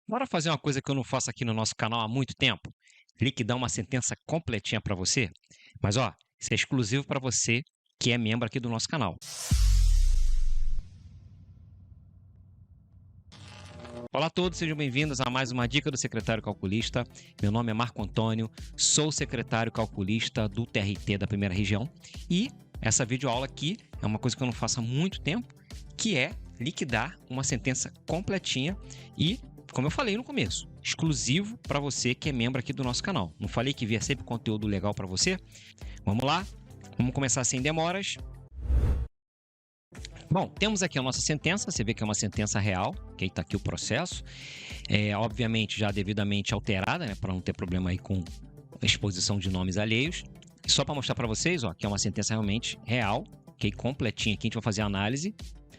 Bora fazer uma coisa que eu não faço aqui no nosso canal há muito tempo? Liquidar uma sentença completinha para você. Mas, ó, isso é exclusivo para você que é membro aqui do nosso canal. Olá a todos, sejam bem-vindos a mais uma dica do secretário calculista. Meu nome é Marco Antônio, sou secretário calculista do TRT da Primeira Região e essa videoaula aqui é uma coisa que eu não faço há muito tempo, que é liquidar uma sentença completinha e, como eu falei no começo, exclusivo para você que é membro aqui do nosso canal. Não falei que via sempre conteúdo legal para você? Vamos lá, vamos começar sem demoras. Bom, temos aqui a nossa sentença, você vê que é uma sentença real, ok? Está aqui o processo, obviamente já devidamente alterada, né, para não ter problema aí com exposição de nomes alheios. E só para mostrar para vocês, ó, que é uma sentença realmente real, ok? Completinha aqui, a gente vai fazer a análise.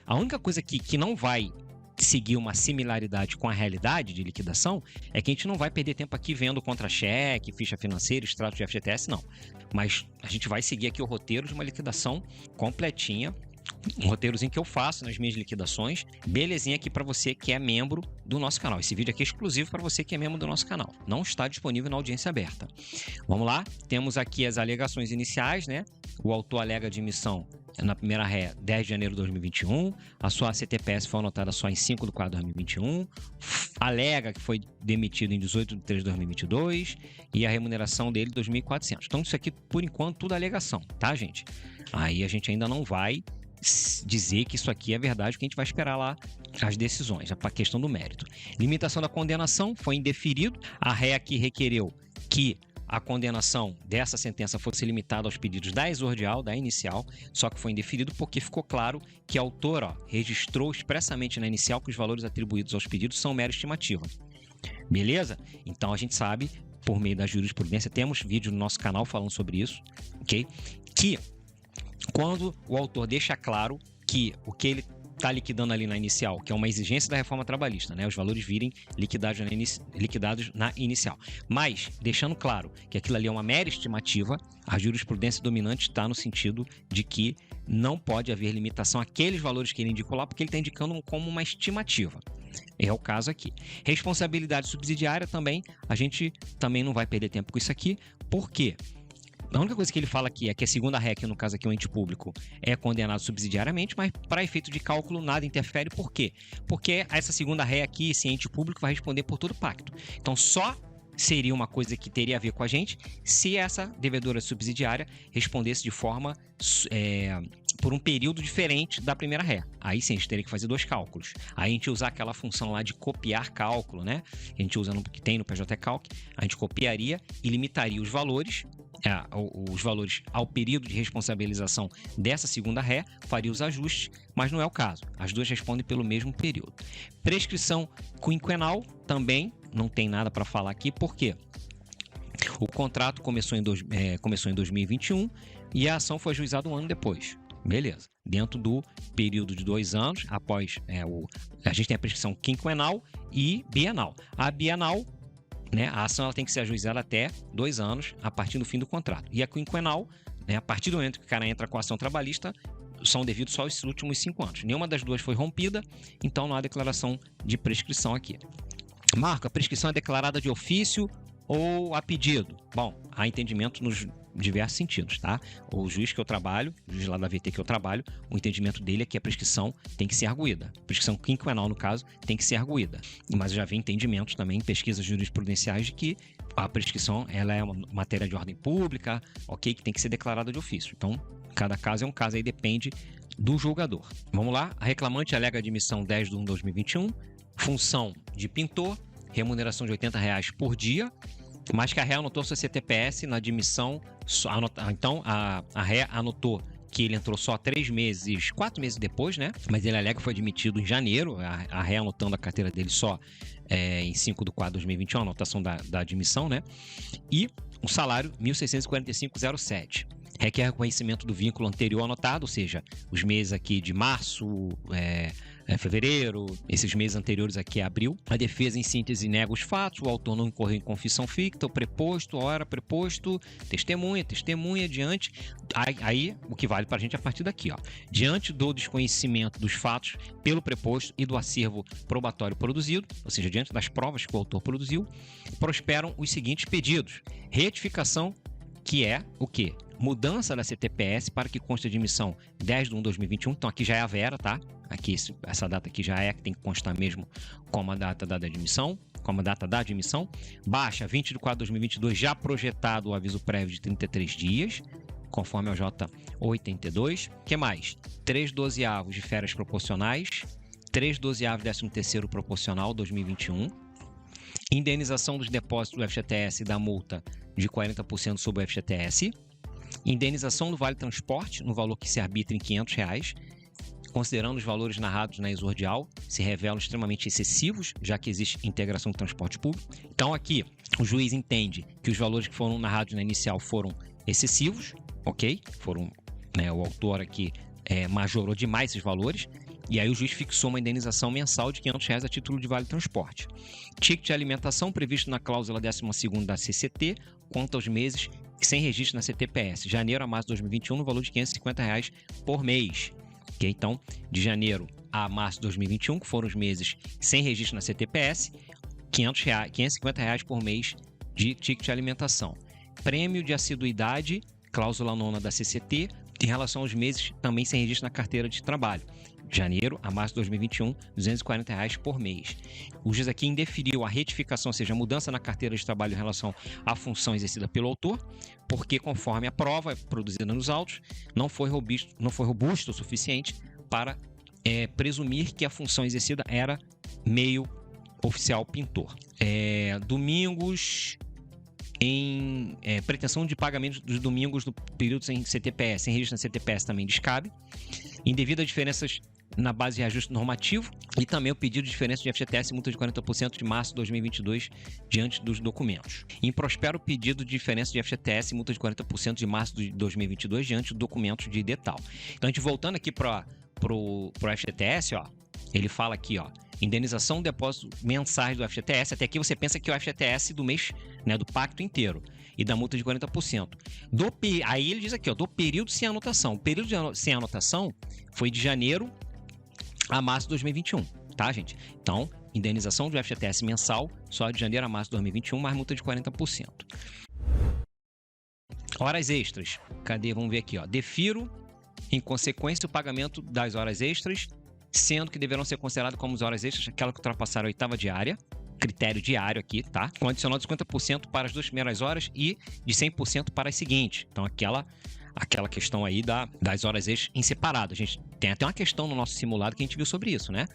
A única coisa aqui que não vai seguir uma similaridade com a realidade de liquidação é que a gente não vai perder tempo aqui vendo contra-cheque, ficha financeira, extrato de FGTS, não. Mas a gente vai seguir aqui o roteiro de uma liquidação completinha, um roteirozinho que eu faço nas minhas liquidações, belezinha aqui para você que é membro do nosso canal. Esse vídeo aqui é exclusivo para você que é membro do nosso canal. Não está disponível na audiência aberta. Vamos lá? Temos aqui as alegações iniciais, né? O autor alega admissão na primeira ré, 10 de janeiro de 2021. A sua CTPS foi anotada só em 5 de 4 de 2021. Alega que foi demitido em 18 de 3 de 2022. E a remuneração dele, 2.400. Então, isso aqui, por enquanto, tudo alegação, tá, gente? Aí a gente ainda não vai dizer que isso aqui é verdade, que a gente vai esperar lá as decisões, a questão do mérito. Limitação da condenação foi indeferido. A ré aqui requereu que a condenação dessa sentença fosse limitada aos pedidos da exordial, da inicial, só que foi indeferido porque ficou claro que a autora registrou expressamente na inicial que os valores atribuídos aos pedidos são mera estimativa. Beleza? Então a gente sabe, por meio da jurisprudência, temos vídeo no nosso canal falando sobre isso, ok? Que quando o autor deixa claro que o que ele está liquidando ali na inicial, que é uma exigência da reforma trabalhista, né? Os valores virem liquidados na inicial. Mas, deixando claro que aquilo ali é uma mera estimativa, a jurisprudência dominante está no sentido de que não pode haver limitação àqueles valores que ele indicou lá, porque ele está indicando como uma estimativa. É o caso aqui. Responsabilidade subsidiária também, a gente também não vai perder tempo com isso aqui, por quê? A única coisa que ele fala aqui é que a segunda ré, que no caso aqui o ente público, é condenado subsidiariamente, mas para efeito de cálculo nada interfere. Por quê? Porque essa segunda ré aqui, esse ente público, vai responder por todo o pacto. Então, só seria uma coisa que teria a ver com a gente se essa devedora subsidiária respondesse de forma por um período diferente da primeira ré. Aí sim, a gente teria que fazer dois cálculos. Aí a gente usar aquela função lá de copiar cálculo, né? A gente usa que tem no PJ Calc, a gente copiaria e limitaria os valores ao período de responsabilização dessa segunda ré, faria os ajustes, mas não é o caso. As duas respondem pelo mesmo período. Prescrição quinquenal também não tem nada para falar aqui, porque o contrato começou em 2021 e a ação foi ajuizada um ano depois. Beleza. Dentro do período de 2 anos, após a gente tem a prescrição quinquenal e bienal. A bienal, né, a ação ela tem que ser ajuizada até 2 anos a partir do fim do contrato. E a quinquenal, né, a partir do momento que o cara entra com a ação trabalhista, são devidos só esses últimos 5 anos. Nenhuma das duas foi rompida, então não há declaração de prescrição aqui. Marco, a prescrição é declarada de ofício ou a pedido? Bom, há entendimento nos diversos sentidos, tá? O juiz que eu trabalho, o juiz lá da VT que eu trabalho, o entendimento dele é que a prescrição tem que ser arguída. A prescrição quinquenal, no caso, tem que ser arguída. Mas eu já vi entendimentos também em pesquisas jurisprudenciais de que a prescrição ela é uma matéria de ordem pública, ok? Que tem que ser declarada de ofício. Então, cada caso é um caso, aí depende do julgador. Vamos lá? A reclamante alega admissão 10 de 1 de 2021, função de pintor, remuneração de R$80 por dia, mas que a ré anotou sua CTPS na admissão. Então, a ré anotou que ele entrou só 4 meses depois, né? Mas ele alega que foi admitido em janeiro, a ré anotando a carteira dele só em 5 de 4 de 2021, a anotação da admissão, né? E o salário, 1.645,07. requer reconhecimento do vínculo anterior anotado, ou seja, os meses aqui de março, fevereiro, esses meses anteriores aqui a abril. A defesa, em síntese, nega os fatos, o autor não incorreu em confissão ficta, o preposto, hora, preposto, testemunha, diante. Aí, o que vale para a gente é a partir daqui, ó. Diante do desconhecimento dos fatos pelo preposto e do acervo probatório produzido, ou seja, diante das provas que o autor produziu, prosperam os seguintes pedidos. Retificação, que é o quê? Mudança da CTPS para que conste de emissão 10/1/2021. Então, aqui já é a Vera, tá? Aqui, essa data aqui já é, que tem que constar mesmo como a data da admissão, como a data da admissão. Baixa, 20/4/2022, já projetado o aviso prévio de 33 dias, conforme ao J82. O que mais? 3/12avos de férias proporcionais, 3/12avos 13º proporcional 2021. Indenização dos depósitos do FGTS e da multa de 40% sobre o FGTS. Indenização do Vale Transporte, no valor que se arbitra em R$500, considerando os valores narrados na exordial, se revelam extremamente excessivos, já que existe integração do transporte público. Então, aqui, o juiz entende que os valores que foram narrados na inicial foram excessivos, ok? O autor aqui majorou demais esses valores, e aí o juiz fixou uma indenização mensal de R$500 a título de Vale Transporte. Ticket de alimentação previsto na cláusula 12ª da CCT, quanto aos meses sem registro na CTPS, janeiro a março de 2021, no valor de R$550 por mês. Okay? Então, de janeiro a março de 2021, que foram os meses sem registro na CTPS, R$550 por mês de ticket de alimentação. Prêmio de assiduidade, cláusula 9ª da CCT, em relação aos meses também sem registro na carteira de trabalho. Janeiro a março de 2021, R$240 por mês. O juiz aqui indeferiu a retificação, ou seja, a mudança na carteira de trabalho em relação à função exercida pelo autor, porque conforme a prova produzida nos autos, não foi robusto o suficiente para presumir que a função exercida era meio oficial pintor. Domingos em pretensão de pagamento dos domingos do período sem CTPS, sem registro na CTPS também descabe. Indevida diferenças na base de reajuste normativo e também o pedido de diferença de FGTS e multa de 40% de março de 2022 diante dos documentos. Improspera o pedido de diferença de FGTS e multa de 40% de março de 2022 diante dos documentos de detal. Então, a gente voltando aqui para o FGTS, ó, ele fala aqui, ó, indenização de depósitos mensais do FGTS. Até aqui você pensa que é o FGTS do mês, né, do pacto inteiro, e da multa de 40%. Aí ele diz aqui, ó, do período sem anotação. O período sem anotação foi de janeiro a março de 2021, tá, gente? Então, indenização do FGTS mensal só de janeiro a março de 2021, mais multa de 40%. Horas extras. Cadê? Vamos ver aqui, ó. Defiro, em consequência, o pagamento das horas extras, sendo que deverão ser consideradas como as horas extras aquela que ultrapassaram a 8ª diária, critério diário aqui, tá? Com adicional de 50% para as 2 primeiras horas e de 100% para as seguintes. Então, aquela questão aí das horas extras em separado. A gente tem até uma questão no nosso simulado que a gente viu sobre isso, né?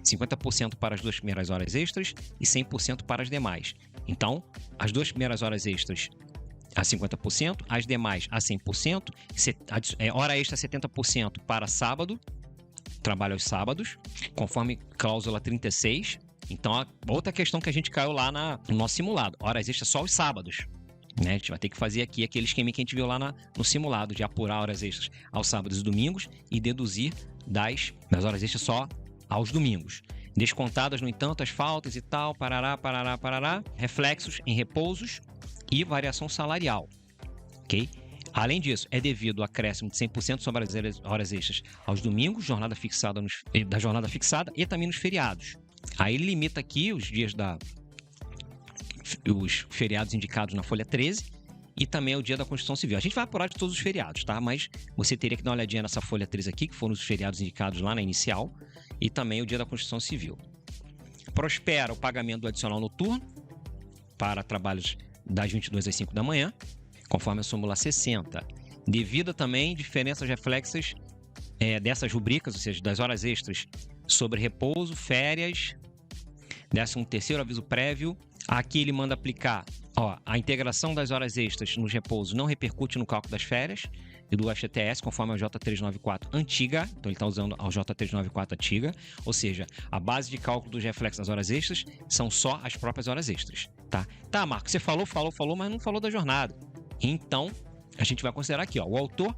50% para as 2 primeiras horas extras e 100% para as demais. Então, as 2 primeiras horas extras a 50%, as demais a 100%, hora extra 70% para sábado, trabalho aos sábados, conforme cláusula 36. Então, outra questão que a gente caiu lá no nosso simulado, horas extras só aos sábados. Né? A gente vai ter que fazer aqui aquele esquema que a gente viu lá no simulado, de apurar horas extras aos sábados e domingos e deduzir das horas extras só aos domingos. Descontadas, no entanto, as faltas e tal, parará, reflexos em repousos e variação salarial. Ok? Além disso, é devido ao acréscimo de 100% sobre as horas extras aos domingos, da jornada fixada e também nos feriados. Aí ele limita aqui os dias os feriados indicados na folha 13 e também o dia da Constituição Civil. A gente vai apurar de todos os feriados, tá? Mas você teria que dar uma olhadinha nessa folha 13 aqui, que foram os feriados indicados lá na inicial, e também o dia da Constituição Civil. Prospera o pagamento do adicional noturno para trabalhos das 22 às 5 da manhã, conforme a súmula 60. Devida também diferenças reflexas dessas rubricas, ou seja, das horas extras sobre repouso, férias, 13º aviso prévio. Aqui ele manda aplicar, ó, a integração das horas extras nos repousos não repercute no cálculo das férias e do FGTS, conforme a J394 antiga. Então ele está usando a J394 antiga, ou seja, a base de cálculo dos reflexos das horas extras são só as próprias horas extras, tá? Tá, Marco, você falou, mas não falou da jornada. Então, a gente vai considerar aqui, ó, o autor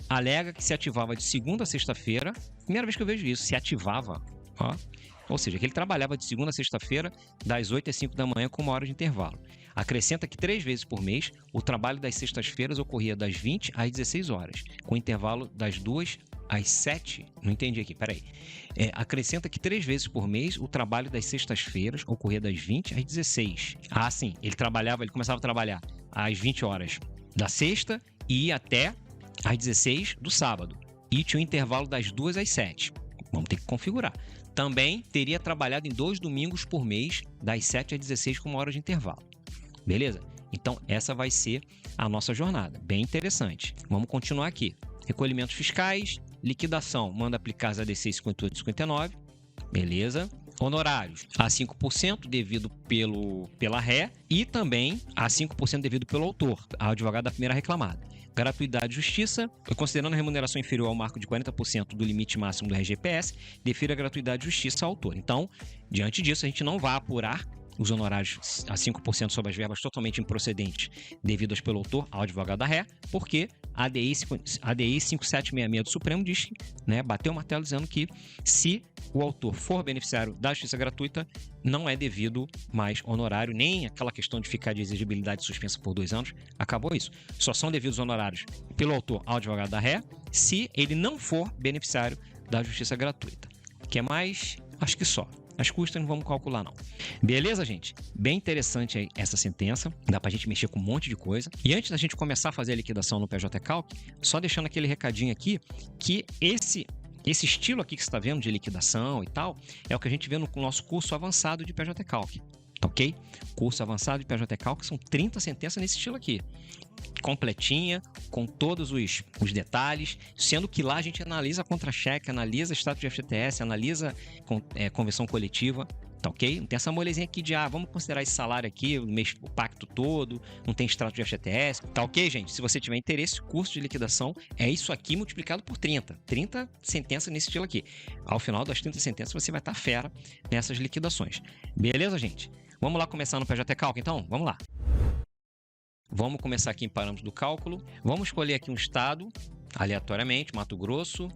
alega que se ativava de segunda a sexta-feira. Primeira vez que eu vejo isso, se ativava, ó. Ou seja, que ele trabalhava de segunda a sexta-feira, das 8 às 5 da manhã, com 1 hora de intervalo. Acrescenta que 3 vezes por mês, o trabalho das sextas-feiras ocorria das 20 às 16 horas, com intervalo das 2 às 7. Não entendi aqui, peraí. Acrescenta que 3 vezes por mês, o trabalho das sextas-feiras ocorria das 20 às 16. Ah, sim, ele começava a trabalhar às 20 horas da sexta e ia até às 16 do sábado. E tinha um intervalo das 2 às 7. Vamos ter que configurar. Também teria trabalhado em 2 domingos por mês, das 7 às 16, com 1 hora de intervalo. Beleza? Então, essa vai ser a nossa jornada. Bem interessante. Vamos continuar aqui. Recolhimentos fiscais, liquidação, manda aplicar as ADC 58 e 59. Beleza? Honorários a 5% devido pela ré e também a 5% devido pelo autor, ao advogado da primeira reclamada. Gratuidade de justiça, considerando a remuneração inferior ao marco de 40% do limite máximo do RGPS, defira a gratuidade de justiça ao autor. Então, diante disso, a gente não vai apurar os honorários a 5% sobre as verbas totalmente improcedentes devidas pelo autor ao advogado da ré, porque a ADI 5766 do Supremo diz, né, bateu o martelo dizendo que se o autor for beneficiário da justiça gratuita, não é devido mais honorário, nem aquela questão de ficar de exigibilidade suspensa por 2 anos, acabou isso. Só são devidos honorários pelo autor ao advogado da ré, se ele não for beneficiário da justiça gratuita. Que é mais? Acho que só. As custas não vamos calcular, não. Beleza, gente? Bem interessante aí essa sentença. Dá pra gente mexer com um monte de coisa. E antes da gente começar a fazer a liquidação no PJ Calc, só deixando aquele recadinho aqui, que esse estilo aqui que você está vendo de liquidação e tal, é o que a gente vê no nosso curso avançado de PJ Calc. Ok? Curso avançado de PJ Calc são 30 sentenças nesse estilo aqui. Completinha, com todos os detalhes, sendo que lá a gente analisa contra-cheque, analisa status de FGTS, analisa convenção coletiva, tá ok? Não tem essa molezinha aqui de, vamos considerar esse salário aqui, o pacto todo, não tem extrato de FGTS, tá ok, gente? Se você tiver interesse, curso de liquidação é isso aqui multiplicado por 30. 30 sentenças nesse estilo aqui. Ao final das 30 sentenças, você vai estar fera nessas liquidações. Beleza, gente? Vamos lá começar no PJ Calc, então? Vamos lá. Vamos começar aqui em parâmetros do cálculo. Vamos escolher aqui um estado, aleatoriamente, Mato Grosso.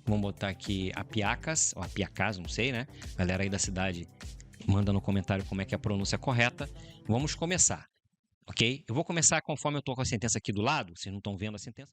Vamos botar aqui Apiacas, ou Apiacás, não sei, né? Galera aí da cidade, manda no comentário como é que é a pronúncia correta. Vamos começar, ok? Eu vou começar conforme eu estou com a sentença aqui do lado, vocês não estão vendo a sentença.